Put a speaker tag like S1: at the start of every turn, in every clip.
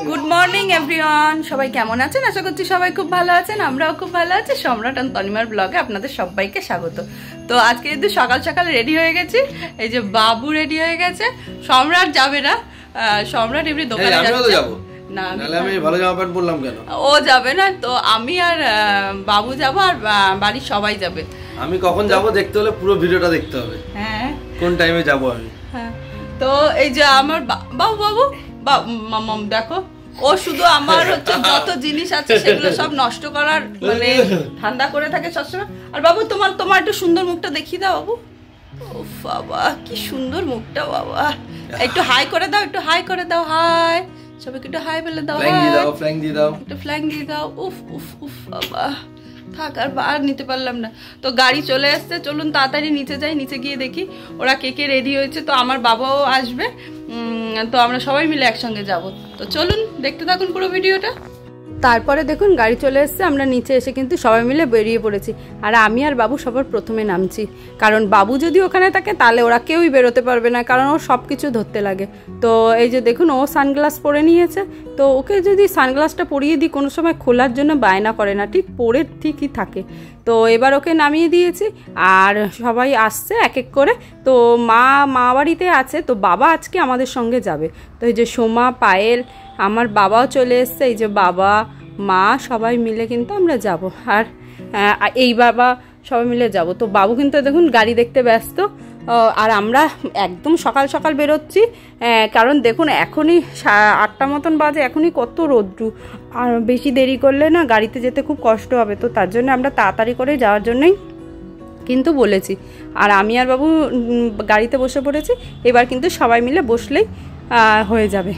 S1: Good morning everyone, সবাই কেমন আছেন? আশা করছি সবাই খুব ভালো আছেন, আমরাও খুব ভালো আছি। সম্রাট আর তনিমার ব্লগে আপনাদের সবাইকে স্বাগত। তো আজকে কিন্তু সকাল সকাল রেডি হয়ে গেছি। এই যে বাবু রেডি হয়ে গেছে, সম্রাট যাবে না, সম্রাট এমনি দোকানে যাচ্ছে। না আমি ভালো জামা প্যান্ট পরলাম কেন? ও যাবে না, তো আমি আর বাবু যাব, আর বাড়ির সবাই যাবে।
S2: আমি কখন যাব দেখতে হলে পুরো ভিডিওটা দেখতে হবে।
S1: হ্যাঁ,
S2: কোন টাইমে যাব আমি।
S1: হ্যাঁ, তো এই যে আমার বাবু বাবু মাম দেখো, ও শুধু আমার হচ্ছে যত জিনিস আছে সেগুলো সব নষ্ট করার, মানে ঠান্ডা করে থাকে সবসময়। আর বাবু তোমার একটু সুন্দর মুখটা দেখিয়ে দাও বাবু। ও বাবা কি সুন্দর মুখটা বাবা, একটু হাই করে দাও, একটু হাই করে দাও, হাই সবাইকে একটু হাই বলে দাও,
S2: ফ্ল্যাং দিয়ে দাও,
S1: একটু ফ্ল্যাং দিয়ে দাও। উফ উফ উফ বাবা, থাক আর নিতে পারলাম না। তো গাড়ি চলে আসছে, চলুন তাড়াতাড়ি নিচে যাই। নিচে গিয়ে দেখি ওরা কে কে রেডি হয়েছে। তো আমার বাবাও আসবে, তো আমরা সবাই মিলে একসঙ্গে যাব। তো চলুন দেখতে থাকুন পুরো ভিডিওটা। তারপরে দেখুন গাড়ি চলে এসছে, আমরা নিচে এসে কিন্তু সবাই মিলে বেরিয়ে পড়েছি। আর আমি আর বাবু সবার প্রথমে নামছি, কারণ বাবু যদি ওখানে থাকে তাহলে ওরা কেউই বেরোতে পারবে না, কারণ ও সব কিছু ধরতে লাগে। তো এই যে দেখুন ও সানগ্লাস পরে নিয়েছে, তো ওকে যদি সানগ্লাসটা পরিয়ে দিই কোনো সময় খোলার জন্য বায়না করে না, ঠিক পরে ঠিকই থাকে। তো এবার ওকে নামিয়ে দিয়েছি, আর সবাই আসছে এক এক করে। তো মা বাড়িতে আছে, তো বাবা আজকে আমাদের সঙ্গে যাবে। তো এই যে সোমা, পায়েল, আমার বাবাও চলে এসছে, এই যে বাবা মা সবাই মিলে কিন্তু আমরা যাব। আর এই বাবা সবাই মিলে যাব। তো বাবু কিন্তু দেখুন গাড়ি দেখতে ব্যস্ত, আর আমরা একদম সকাল সকাল বেরোচ্ছি, কারণ দেখুন এখনই 8টা মতন বাজে, এখনই কত রোদ্রু, আর বেশি দেরি করলে না গাড়িতে যেতে খুব কষ্ট হবে। তো তার জন্য আমরা তাড়াতাড়ি করে যাওয়ার জন্যই কিন্তু বলেছি। আর আমি আর বাবু গাড়িতে বসে পড়েছি, এবার কিন্তু সবাই মিলে বসলেই হয়ে যাবে।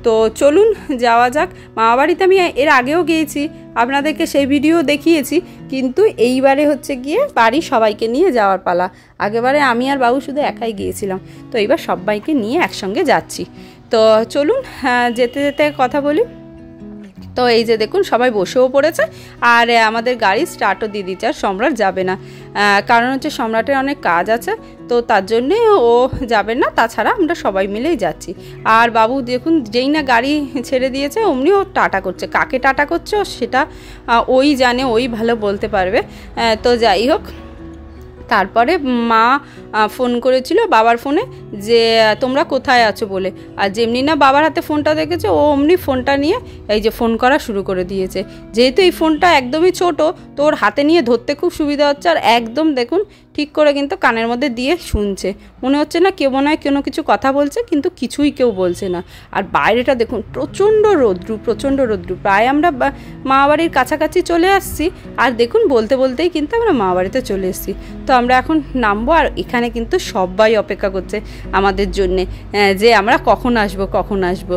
S1: তো চলুন যাওয়া যাক। মামাবাড়িতে আমি এর আগেও গিয়েছি, আপনাদেরকে সেই ভিডিও দেখিয়েছি, কিন্তু এইবারে হচ্ছে গিয়ে বাড়ি সবাইকে নিয়ে যাওয়ার পালা। আগেবারে আমি আর বাবু শুধু একাই গিয়েছিলাম, তো এইবার সবাইকে নিয়ে একসঙ্গে যাচ্ছি। তো চলুন যেতে যেতে কথা বলি। তো এই যে দেখুন সবাই বসেও পড়েছে, আর আমাদের গাড়ি স্টার্টও দিয়ে দিচ্ছে। আর সম্রাট যাবে না, কারণ হচ্ছে সম্রাটের অনেক কাজ আছে, তো তার জন্যে ও যাবে না। তাছাড়া আমরা সবাই মিলেই যাচ্ছি। আর বাবু দেখুন যেই না গাড়ি ছেড়ে দিয়েছে অমনি ও টাটা করছে। কাকে টাটা করছে সেটা ওই জানে, ওই ভালো বলতে পারবে। তো যাই হোক, তারপরে মা ফোন করেছিল বাবার ফোনে যে তোমরা কোথায় আছো বলে, আর যেমনি না বাবার হাতে ফোনটা দেখেছে ও অমনি ফোনটা নিয়ে এই যে ফোন করা শুরু করে দিয়েছে। যেহেতু এই ফোনটা একদমই ছোট, তো ওর হাতে নিয়ে ধরতে খুব সুবিধা হচ্ছে। আর একদম দেখুন ঠিক করে কিন্তু কানের মধ্যে দিয়ে শুনছে, মনে হচ্ছে না কেউ মনে হয় কোনো কিছু কথা বলছে, কিন্তু কিছুই কেউ বলছে না। আর বাইরেটা দেখুন প্রচণ্ড রৌদ্রু, প্রায় আমরা মামাবাড়ির কাছাকাছি চলে আসছি। আর দেখুন বলতে বলতেই কিন্তু আমরা মামাবাড়িতে চলে এসেছি। তো আমরা এখন নামবো, আর এখানে কিন্তু সবাই অপেক্ষা করছে আমাদের জন্যে যে আমরা কখন আসবো।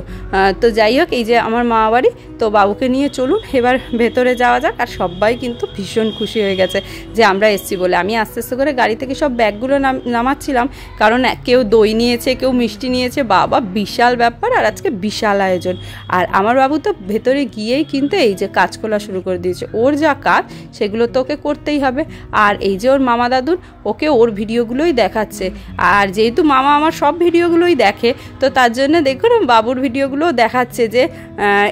S1: তো যাই হোক, এই যে আমার মামাবাড়ি। তো বাবুকে নিয়ে চলুন এবার ভেতরে যাওয়া যাক। আর সবাই কিন্তু ভীষণ খুশি হয়ে গেছে যে আমরা এসছি বলে। আমি আস্তে আস্তে করে গাড়ি থেকে সব ব্যাগগুলো নামাচ্ছিলাম, কারণ কেউ দই নিয়েছে, কেউ মিষ্টি নিয়েছে। বাবা বিশাল ব্যাপার, আর আজকে বিশাল আয়োজন। আর আমার বাবু তো ভেতরে গিয়েই কিন্তু এই যে কাজ খোলা শুরু করে দিয়েছে। ওর যা কাজ সেগুলো তো ওকে করতেই হবে। আর এই যে ওর মামা দাদুন ওকে ওর ভিডিওগুলোই দেখাচ্ছে, আর যেহেতু মামা আমার সব ভিডিওগুলোই দেখে, তো তার জন্য দেখুন বাবুর ভিডিওগুলোও দেখাচ্ছে যে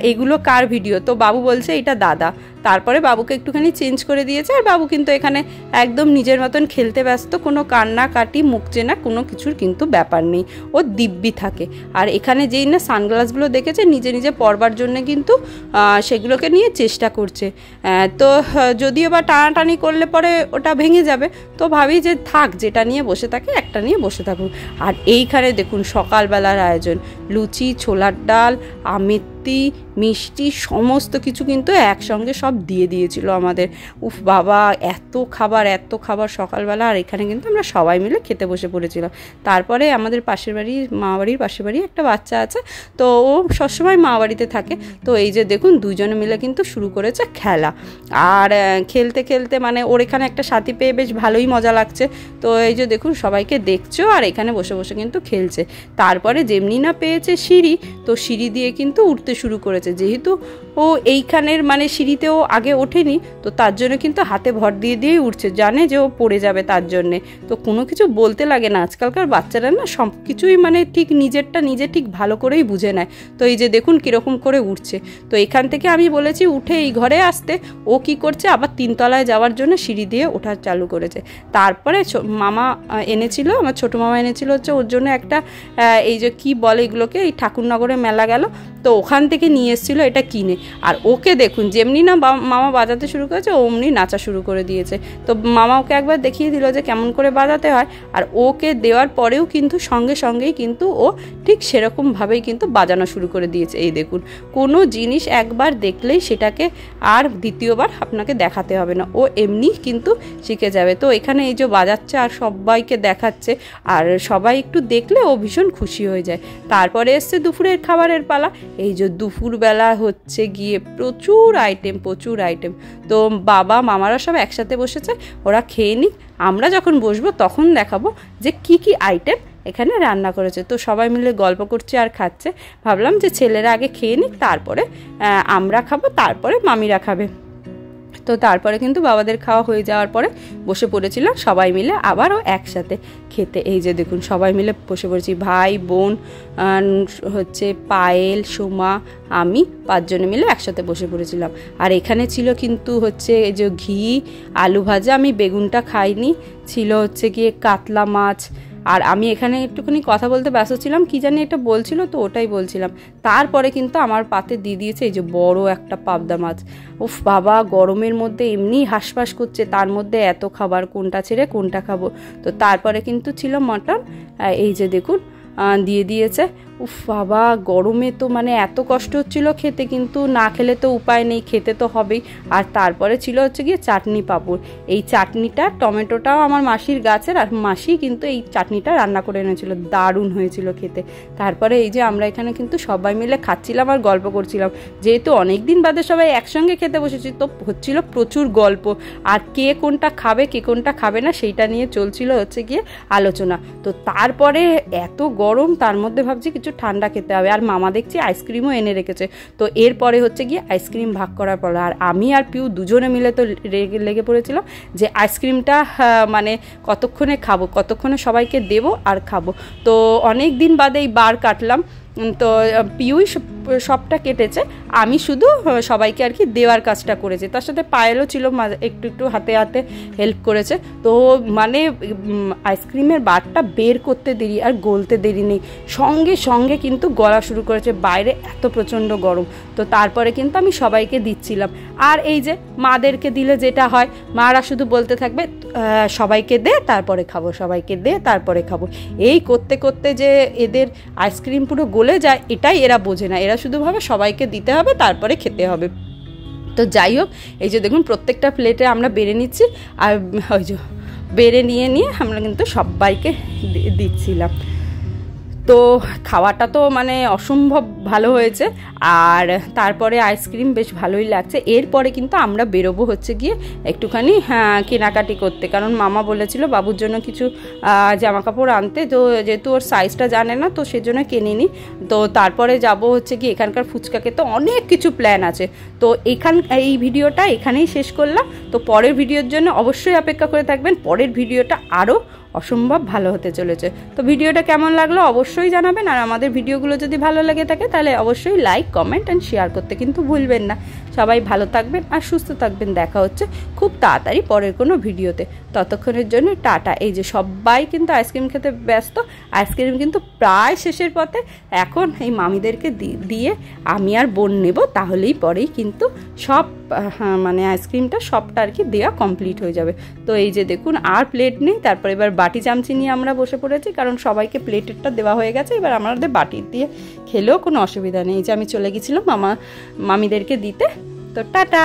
S1: এইগুলো কার ভিডিও। তো বাবু বলছে এটা দাদা। তারপরে বাবুকে একটুখানি চেঞ্জ করে দিয়েছে, আর বাবু কিন্তু এখানে একদম নিজের মতন খেলতে ব্যস্ত, কোনো কান্নাকাটি মুখ চেনা কোনো কিছুর কিন্তু ব্যাপার নেই, ও দিব্যি থাকে। আর এখানে যেই না সানগ্লাসগুলো দেখেছে নিজে নিজে পরবার জন্য কিন্তু সেগুলোকে নিয়ে চেষ্টা করছে। তো যদিও বা টানাটানি করলে পরে ওটা ভেঙে যাবে, তো ভাবি যে থাক, যেটা নিয়ে বসে থাকে একটা নিয়ে বসে থাকুক। আর এইখানে দেখুন সকালবেলার আয়োজন, লুচি, ছোলার ডাল, আমেত্তি, মিষ্টি সমস্ত কিছু কিন্তু একসঙ্গে সব দিয়ে দিয়েছিল আমাদের। উফ বাবা এত খাবার সকালবেলা। আর এখানে কিন্তু আমরা সবাই মিলে খেতে বসে পড়েছিলাম। তারপরে আমাদের পাশের বাড়ি, মামাবাড়ির পাশের বাড়ি একটা বাচ্চা আছে, তো ও সবসময় মামাবাড়িতে থাকে। তো এই যে দেখুন দুজনে মিলে কিন্তু শুরু করেছে খেলা। আর খেলতে খেলতে মানে ওর এখানে একটা সাথী পেয়ে বেশ ভালোই মজা লাগছে। তো এই যে দেখুন সবাইকে দেখছো, আর এখানে বসে বসে কিন্তু খেলছে। তারপরে যেমনি না পেয়েছে সিঁড়ি, তো সিঁড়ি দিয়ে কিন্তু উঠতে উঠতে শুরু করেছে। যেহেতু ও এইখানের মানে সিঁড়িতেও আগে ওঠেনি, তো তার জন্য কিন্তু হাতে ভর দিয়ে দিয়েই উঠছে, জানে যে ও পড়ে যাবে তার জন্যে। তো কোনো কিছু বলতে লাগে না, আজকালকার বাচ্চারা না সব কিছুই মানে ঠিক নিজেরটা নিজে ঠিক ভালো করেই বুঝে নেয়। তো এই যে দেখুন কীরকম করে উঠছে। তো এখান থেকে আমি বলেছি উঠে এই ঘরে আসতে, ও কি করছে আবার 3 তলায় যাওয়ার জন্য সিঁড়ি দিয়ে ওঠা চালু করেছে। তারপরে মামা এনেছিল, আমার ছোটো মামা এনেছিল হচ্ছে ওর জন্য একটা এই যে কি বলে এগুলোকে, এই ঠাকুরনগরে মেলা গেল, তো ওখান থেকে নিয়ে এসেছিলো এটা কিনে। আর ওকে দেখুন যেমনি না মামা বাজাতে শুরু করেছে অমনি নাচা শুরু করে দিয়েছে। তো মামা ওকে একবার দেখিয়ে দিল যে কেমন করে বাজাতে হয়, আর ওকে দেওয়ার পরেও কিন্তু সঙ্গে সঙ্গেই কিন্তু ও ঠিক সেরকমভাবেই কিন্তু বাজানো শুরু করে দিয়েছে। এই দেখুন, কোনো জিনিস একবার দেখলেই সেটাকে আর দ্বিতীয়বার আপনাকে দেখাতে হবে না, ও এমনি কিন্তু শিখে যাবে। তো এখানে এই যে বাজাচ্ছে আর সবাইকে দেখাচ্ছে, আর সবাই একটু দেখলে ও ভীষণ খুশি হয়ে যায়। তারপরে এসছে দুপুরের খাবারের পালা। এই যে দুপুরবেলা হচ্ছে গিয়ে প্রচুর আইটেম। তো বাবা মামারা সব একসাথে বসেছে, ওরা খেয়ে নিক, আমরা যখন বসবো তখন দেখাবো যে কি কি আইটেম এখানে রান্না করেছে। তো সবাই মিলে গল্প করছে আর খাচ্ছে। ভাবলাম যে ছেলেরা আগে খেয়ে নিক, তারপরে আমরা খাবো, তারপরে মামিরা খাবে। তো তারপরে কিন্তু বাবাদের খাওয়া হয়ে যাওয়ার পরে বসে পড়েছিলাম সবাই মিলে আবারও একসাথে খেতে। এই যে দেখুন সবাই মিলে বসে পড়েছি, ভাই বোন হচ্ছে পায়েল, সোমা, আমি 5 জনে মিলে একসাথে বসে পড়েছিলাম। আর এখানে ছিল কিন্তু হচ্ছে এই যে ঘি, আলু ভাজা, আমি বেগুনটা খাইনি, ছিল হচ্ছে গিয়ে কাতলা মাছ। আর আমি এখানে একটুখানি কথা বলতে ব্যস্ত ছিলাম, কি জানি এটা বলছিল, তো ওটাই বলছিলাম। তারপরে কিন্তু আমার পাতে দিয়ে দিয়েছে এই যে বড় একটা পাবদা মাছ। উফ বাবা, গরমের মধ্যে এমনি হাঁসফাঁস করছে, তার মধ্যে এত খাবার কোনটা ছেড়ে কোনটা খাবো। তো তারপরে কিন্তু ছিল মটন, এই যে দেখুন দিয়ে দিয়েছে। উফ বাবা, গরমে তো মানে এত কষ্ট হচ্ছিল খেতে, কিন্তু না খেলে তো উপায় নেই, খেতে তো হবেই। আর তারপরে ছিল হচ্ছে গিয়ে চাটনি পাঁপড়। এই চাটনিটা, টমেটোটাও আমার মাসির গাছের, আর মাসি কিন্তু এই চাটনিটা রান্না করে এনেছিল, দারুণ হয়েছিল খেতে। তারপরে এই যে আমরা এখানে কিন্তু সবাই মিলে খাচ্ছিলাম আর গল্প করছিলাম, যেহেতু অনেক দিন বাদে সবাই একসঙ্গে খেতে বসেছি, তো হচ্ছিল প্রচুর গল্প। আর কে কোনটা খাবে কে কোনটা খাবে না সেইটা নিয়ে চলছিল হচ্ছে গিয়ে আলোচনা। তো তারপরে এত গরম, তার মধ্যে ভাবছি কিছু ঠান্ডা খেতে হবে। আর মামা দেখছি আইসক্রিমও এনে রেখেছে। তো এরপরে হচ্ছে গিয়ে আইসক্রিম ভাগ করার পর, আর আমি আর পিউ দুজনে মিলে তো লেগে পড়েছিলাম যে আইসক্রিমটা মানে কতক্ষণে খাবো, কতক্ষণে সবাইকে দেবো আর খাবো। তো অনেক দিন বাদে এই বার কাটলাম। তো পিউই সবটা কেটেছে, আমি শুধু সবাইকে আর কি দেওয়ার কাজটা করেছি। তার সাথে পায়েলও ছিল, একটু হাতে হাতে হেল্প করেছে। তো মানে আইসক্রিমের বারটা বের করতে দেরি আর গলতে দেরি নেই, সঙ্গে সঙ্গে কিন্তু গলা শুরু করেছে, বাইরে এত প্রচণ্ড গরম। তো তারপরে কিন্তু আমি সবাইকে দিচ্ছিলাম। আর এই যে মাদেরকে দিলে যেটা হয়, মারা শুধু বলতে থাকবে সবাইকে দে তারপরে খাবো, সবাইকে দে তারপরে খাবো। এই করতে করতে যে এদের আইসক্রিম পুরো গলে যায়, এটাই এরা বোঝে না। এরা শুধু ভাবে সবাইকে দিতে হবে তারপরে খেতে হবে। তো যাই হোক, এই যে দেখুন প্রত্যেকটা প্লেটে আমরা বেড়ে নিচ্ছি, আর ওই যে বেড়ে নিয়ে আমরা কিন্তু সবাইকে দিচ্ছিলাম। তো খাওয়াটা তো মানে অসম্ভব ভালো হয়েছে। আর তারপরে আইসক্রিম বেশ ভালোই লাগছে। এরপরে কিন্তু আমরা বেরোবো হচ্ছে গিয়ে একটুখানি কেনাকাটি করতে, কারণ মামা বলেছিল বাবুর জন্য কিছু জামা কাপড় আনতে। তো যেহেতু ওর সাইজটা জানে না, তো সেজন্য কিনিনি। তো তারপরে যাব হচ্ছে গিয়ে এখানকার ফুচকাকে, তো অনেক কিছু প্ল্যান আছে। তো এই ভিডিওটা এখানেই শেষ করলাম। তো পরের ভিডিওর জন্য অবশ্যই অপেক্ষা করে থাকবেন, পরের ভিডিওটা আরও অসম্ভব ভালো হতে চলেছে। তো ভিডিওটা কেমন লাগলো অবশ্যই জানাবেন। আর আমাদের ভিডিওগুলো যদি ভালো লেগে থাকে তাহলে অবশ্যই লাইক, কমেন্ট অ্যান্ড শেয়ার করতে কিন্তু ভুলবেন না। সবাই ভালো থাকবেন আর সুস্থ থাকবেন। দেখা হচ্ছে খুব তাড়াতাড়ি পরের কোনো ভিডিওতে। ততক্ষণের জন্য টাটা। এই যে সবাই কিন্তু আইসক্রিম খেতে ব্যস্ত, আইসক্রিম কিন্তু প্রায় শেষের পথে। এখন এই মামিদেরকে দিয়ে আমি আর বোন নেব, তাহলেই পরেই কিন্তু সব মানে আইসক্রিমটা সবটা আর কি দেওয়া কমপ্লিট হয়ে যাবে। তো এই যে দেখুন আর প্লেট নেই। তারপর এবার বাটি চামচি নিয়ে আমরা বসে পড়েছি, কারণ সবাইকে প্লেটেরটা দেওয়া হয়ে গেছে। এবার আমাদের বাটি দিয়ে খেলেও কোনো অসুবিধা নেই। এই যে আমি চলে গেছিলাম মামিদেরকে দিতে। তো টাটা।